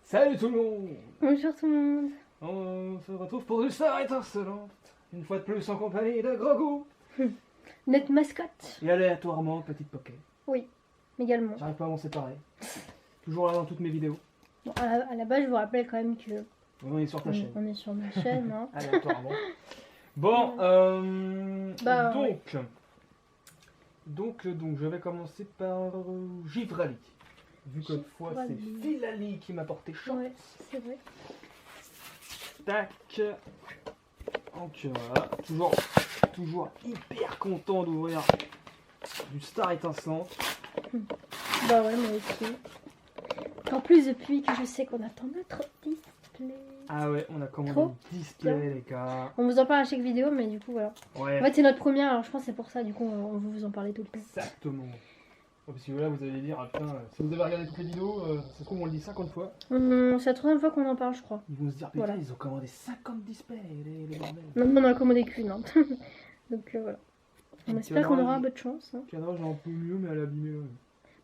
Salut tout le monde. Bonjour tout le monde. On se retrouve pour une soirée étincelante. Une fois de plus en compagnie de Grogu. Notre mascotte. Et aléatoirement, petite Poké. Oui, également. J'arrive pas à m'en séparer. Toujours là dans toutes mes vidéos. Bon, à la base, je vous rappelle quand même que On est sur ta chaîne. on est sur ma chaîne. Hein. Aléatoirement. Bon, Bah, donc, je vais commencer par Givrali. Vu que cette fois c'est Givrali. Filali qui m'a porté chance. Ouais, c'est vrai. Tac. Donc voilà, toujours hyper content d'ouvrir du Star étincelante. Bah ouais, moi aussi. En plus, depuis que je sais qu'on attend notre display. Ah ouais, on a commandé Trop le display les gars. On vous en parle à chaque vidéo, mais du coup, voilà. Ouais, En fait, c'est notre première, alors je pense que c'est pour ça, du coup, on veut vous en parler tout le temps. exactement. Ouais, parce que là vous allez dire, ah, putain, si vous avez regardé toutes les vidéos, ça se trouve on le dit 50 fois. C'est la troisième fois qu'on en parle, je crois. Ils vont se dire, putain, Voilà. ils ont commandé 50 displays, les bordels. Maintenant, on en a commandé qu'une. Hein. Donc voilà. On Donc, espère qu'on aura un j'ai- peu de chance. Hein. Cadra, j'ai un peu mieux, mais elle est abîmée là.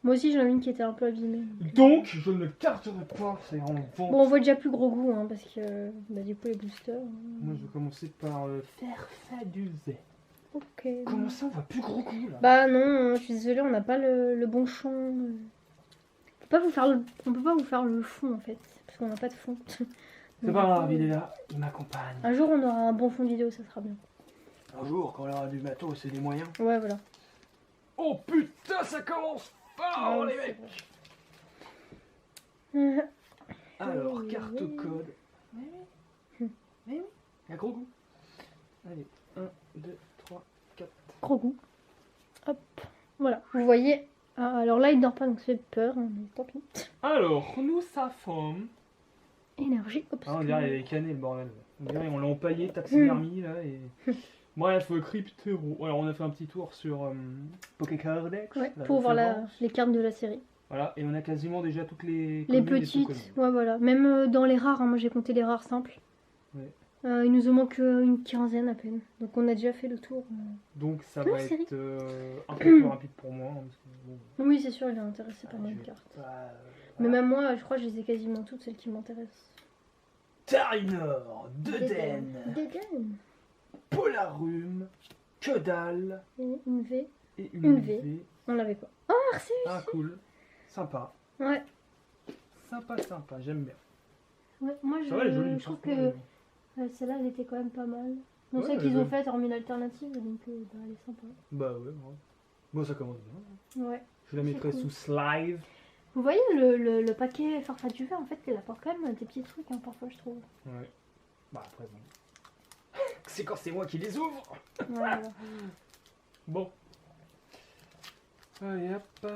Moi aussi, j'en ai une qui était un peu abîmée. Donc, je ne carterai pas, c'est en vente. Bon, on voit déjà plus gros goût, hein, parce que bah, du coup, les boosters. Moi, je vais commencer par faire Faduzet. Ok. Comment ça, on voit plus gros coup là? Bah non, je suis désolée, on n'a pas le bon champ. On peut pas vous faire le fond en fait, parce qu'on n'a pas de fond. C'est Donc, pas grave, il est là, il m'accompagne. un jour, on aura un bon fond vidéo, ça sera bien. Un jour, quand on aura du matos et des moyens. Ouais, voilà. Oh putain, ça commence fort, Ouais, les c'est mecs! vrai. Alors, Oui, carte oui. code. Mais oui, mais oui, il y a gros goût. Allez, 1, 2, 3, 4. Gros goût. Hop. Voilà, vous voyez. Ah, alors là, il dort pas, donc ça fait peur, hein, mais tant pis. Alors, nous savons. Énergie, hop. Ah, on dirait qu'il est cané le bordel. On dirait on l'a empaillé, taxidermie là et. Bref, Cryptero. Alors, on a fait un petit tour sur Pokécardex. Ouais, la pour voir référence. les cartes de la série. Voilà, et on a quasiment déjà toutes les. Les communes et petites, sous-communes. ouais, voilà. Même dans les rares, hein, moi j'ai compté les rares simples. Ouais. Il nous en manque une quinzaine à peine. Donc on a déjà fait le tour. Donc, ça La va série. être un peu plus rapide pour moi. Hein, parce que, bon, Oui, c'est sûr, il est intéressé par je moins de vais cartes. pas, Mais voilà. même moi, je crois que je les ai quasiment toutes, celles qui m'intéressent. Tarinor, Deden, Deden. Polarum, Que dalle Et une V. et Une une V. V. On l'avait pas. Oh, merci. Ah cool, sympa, Ouais. sympa, j'aime bien. Ouais, moi Ça va, elle est jolie, je trouve franchement, que celle-là, elle était quand même pas mal. Non, Ouais, celle elle qu'ils est ont bonne. faite, hormis l'alternative, donc bah, elle est sympa. Bah ouais, bon ça commence bien. Ouais. Je la mettrai cool. sous Slive. Vous voyez le paquet Farfa du verre, en fait, il apporte quand même des petits trucs, hein, parfois, je trouve. Ouais. Bah après bon. C'est quand c'est moi qui les ouvre. Voilà. Bon. Allez hop,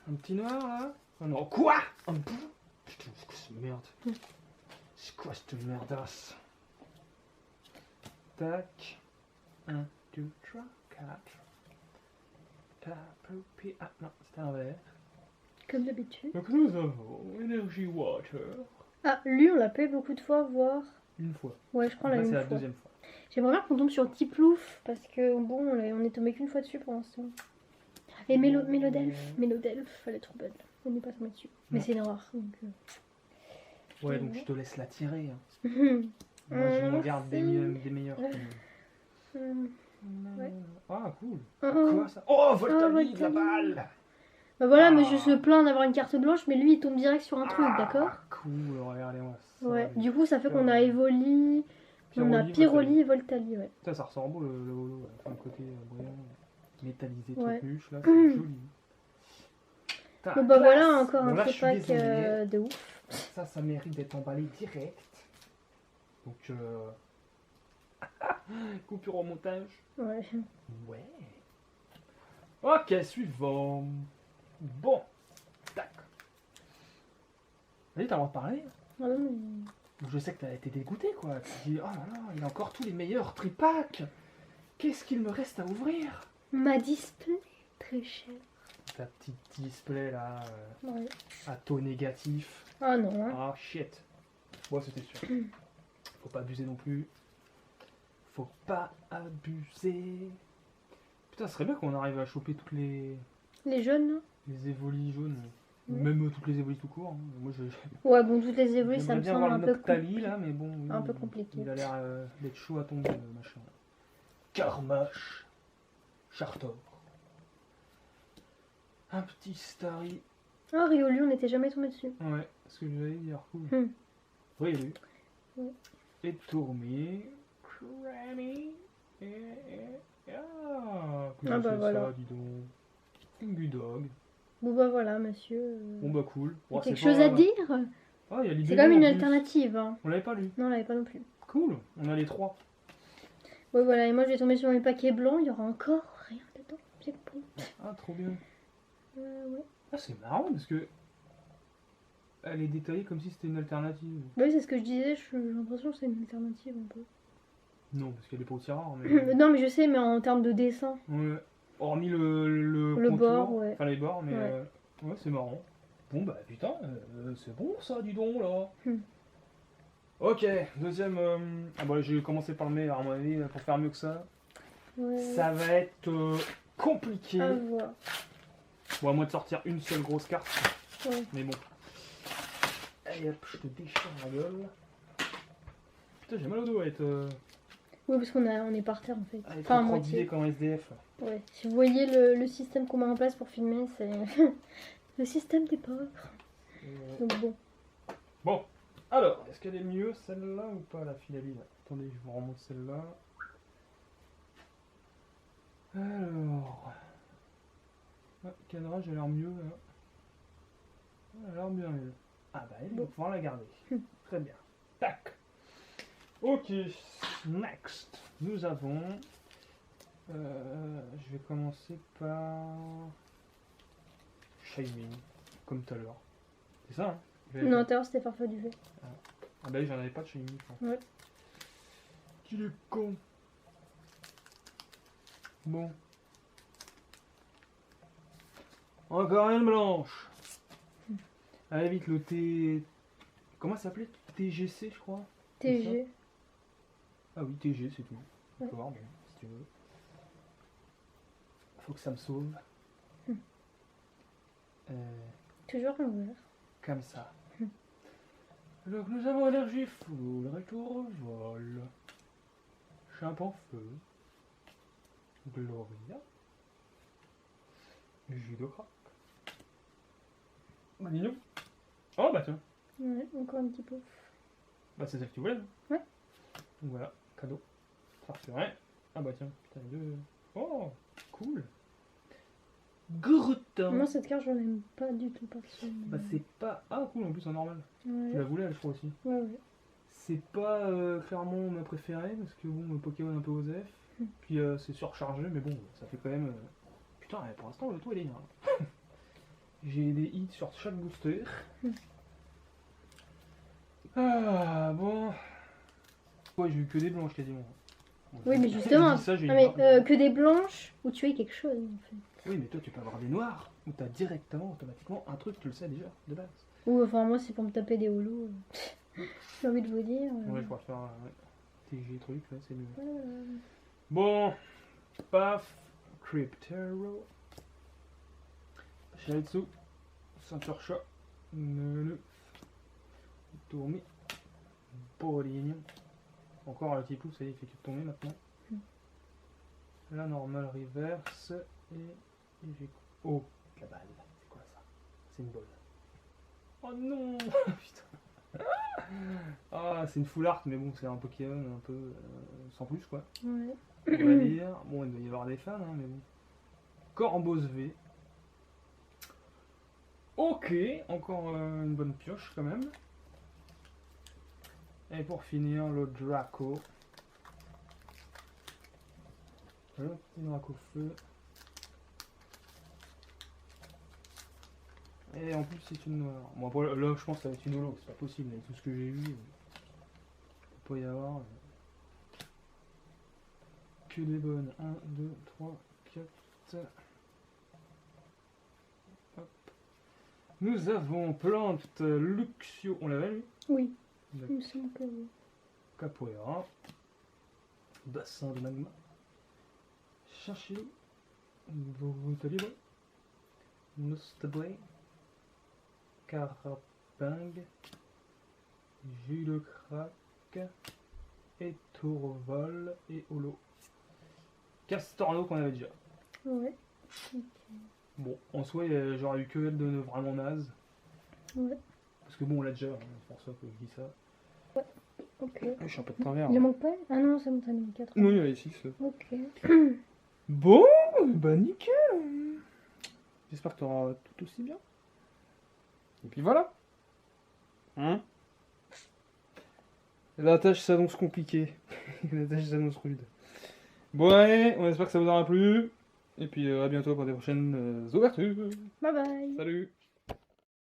un petit noir là. Oh non, quoi? Un bout? Putain, c'est quoi cette merde? C'est quoi cette merdasse? Tac. 1, 2, 3, 4. Ah non, c'était un verre. Comme d'habitude. Donc nous avons Energy Water. Ah, lui, on l'a pas eu beaucoup de fois, voire. Une fois. Ouais, je crois Là la c'est une la fois. deuxième fois. J'aimerais bien qu'on tombe sur Tiplouf, parce que bon, on est tombé qu'une fois dessus pour l'instant. Et Mélodelph, elle est trop belle. On n'est pas tombé dessus. Mais Non. c'est une rare, donc. Ouais, donc je te laisse la tirer. Hein. euh. Moi je m'en garde des meilleurs. Ouais. Ah cool. Oh. Quoi ça? Oh, Voltali, Voltali. la balle! Bah voilà, Ah. monsieur se plaint d'avoir une carte blanche, mais lui il tombe direct sur un truc, Ah, d'accord? Cool, regardez-moi ça. Ouais, du coup ça fait qu'on a Evoli, on a Pyroli, Pyroli et Voltali, ouais. Ça ressort beau le holo, là. Enfin, le côté brillant, métallisé, Ouais. truc là, c'est joli. Ta Bon bah classe. voilà, encore Bon, un là, je free suis pack désolé. de ouf. Ça mérite d'être emballé direct. Donc, coupure au montage. Ouais. Ouais. Ok, suivant. Bon. Tac. Vas-y, t'as le droit de parler. Ah non, mais- Je sais que t'as été dégoûté, quoi. Tu te dis, oh là là, il a encore tous les meilleurs tripacks. Qu'est-ce qu'il me reste à ouvrir? Ma display, très cher. Ta petite display là, Ouais. à taux négatif. Ah non, hein. Ah shit. Bon, c'était sûr. Faut pas abuser non plus. Faut pas abuser. Putain, ce serait bien qu'on arrive à choper toutes les Les jeunes, là. évolis jaunes. Ouais. Même toutes les évolutions tout court. Hein. Moi, Ouais, bon, toutes les évolutions, ça j'aimerais me bien semble voir un le peu Noctali compliqué. là, mais bon, Un peu compliqué. il a l'air d'être chaud à tomber, le machin. Karmash, Chartor. Un petit Starry. Ah, Riolu, on n'était jamais tombé dessus. Ouais, ce que j'avais dit, cool. Hmm. Oui. Et Tourmi, Cranny, ah, que Ah bah c'est voilà. ça, dis donc. Une Gudog. Bon bah voilà, monsieur. Bon bah cool. Bon, Quelque c'est chose pas- à dire? Ah, il y a C'est l'idée quand même une en plus. alternative. Hein. On l'avait pas lu. Non, on l'avait pas non plus. Cool, on a les 3. Ouais, voilà, et moi je vais tomber sur mes paquets blancs, il y aura encore rien dedans. C'est bon. Ah, trop bien. Ouais. Ah, c'est marrant parce que elle est détaillée comme si c'était une alternative. Bah oui, c'est ce que je disais, j'ai l'impression que c'est une alternative un peu. Non, parce qu'elle est pas aussi rare. Mais... Non, mais je sais, mais en termes de dessin. ouais. Hormis le contour, bord, ouais. enfin les bords, mais Ouais. ouais, c'est marrant. Bon bah putain, c'est bon ça, dis donc là. Ok, deuxième. Ah bah je vais commencer par le meilleur à mon avis pour faire mieux que ça. Ouais. Ça va être compliqué. À voir. Bon, à moins de sortir une seule grosse carte, Ouais. mais bon. Allez hop, je te déchire la gueule. Putain, j'ai mal au dos à être, Oui, parce on est par terre en fait. à être Enfin, à recroquevillé moitié. comme un SDF. Ouais. Si vous voyez le système qu'on met en place pour filmer, c'est le système des pauvres. Donc bon. Bon, alors, est-ce qu'elle est mieux celle-là ou pas la Philaline? Attendez, je vous remonte celle-là. Alors. Ah, cadrage, elle a l'air mieux là. Elle a l'air bien elle. Ah bah elle, il va pouvoir la garder. Très bien. Tac. Ok, next. Nous avons. Je vais commencer par. Shining, comme tout à l'heure. C'est ça, hein? Non, tout à l'heure c'était parfois du vert. Ah bah oui, j'en avais pas de Shining. Ouais. Qu'il est con. Bon. Encore une blanche. Allez vite, le T... Comment ça s'appelait? TGC, je crois. TG. Ah oui, TG, c'est tout. Ouais. D'accord, bon, si tu veux. Faut que ça me sauve. Toujours un vert. Comme ça. Alors que nous avons énergie full, retour au vol. Champ en feu. Gloria. Jus de crack. Maninou. Oh bah tiens. Ouais, encore un petit peu. Bah c'est ça que tu voulais. Ouais. Donc voilà, cadeau. Parfait. Ah bah tiens, putain, deux. Oh, cool. Grutin. Moi cette carte je l'aime pas du tout personnellement. Bah c'est pas... Ah cool, en plus en normal. Ouais. Tu la voulais elle, je crois aussi. Ouais. C'est pas clairement ma préférée, parce que bon, le Pokémon un peu osef. Puis c'est surchargé, mais bon, ça fait quand même... Putain, pour l'instant, le tout est bien. J'ai des hits sur chaque booster. Ah, bon... Ouais, j'ai eu que des blanches quasiment. Bon, Oui, mais je justement, dis ça, j'ai eu mais marre. que des blanches où tu as quelque chose en fait. Oui, mais toi, tu peux avoir des noirs, où t'as directement, automatiquement, un truc, tu le sais déjà, de base. Ou enfin, moi, c'est pour me taper des holos. J'ai envie de vous dire. Ouais, je pourrais faire un TG truc, là, c'est mieux. Voilà. Bon, paf, Cryptero, Shiatsu, Ceinture Chat, Neuneu, Tourmi, Bolignon. Encore un petit coup, ça y est, il fait que tomber maintenant. La normale reverse et j'ai. Oh, cabale. C'est quoi ça? C'est une bonne. Oh non. Putain. Ah, c'est une full art, mais bon, c'est un Pokémon un peu sans plus quoi. Ouais. On va dire. Bon, il doit y avoir des fans, hein, mais bon. Corboz V. Ok, encore une bonne pioche quand même. Et pour finir, le Draco. Le petit Draco feu. Et en plus, c'est une noire. Bon, après, là, je pense que ça va être une holo, c'est pas possible. Avec tout ce que j'ai vu, il peut pas y avoir que des bonnes. 1, 2, 3, 4. Hop. Nous avons Plante Luxio. On l'avait lu? Oui, il me semble que oui. Capoeira. Bassin de magma. Cherchez. Vous libre. Nostable. Caraping, Jules Crac, et Tourvol, et Holo. Castorno qu'on avait déjà. Ouais. Ok. Bon, en soi, j'aurais eu que elle de vraiment naze. Ouais. Parce que bon, on l'a déjà, hein, c'est pour ça que je dis ça. Ok. Ah, je suis un peu de travers. Il en manque pas? Ah non, c'est bon, t'en as mis 4. Non, il y en a 6. Ok. Bon, bah nickel. J'espère que tu auras tout aussi bien. Et puis voilà. Hein? La tâche s'annonce compliquée. La tâche s'annonce rude. Bon allez, on espère que ça vous aura plu. Et puis à bientôt pour des prochaines ouvertures. Bye bye. Salut.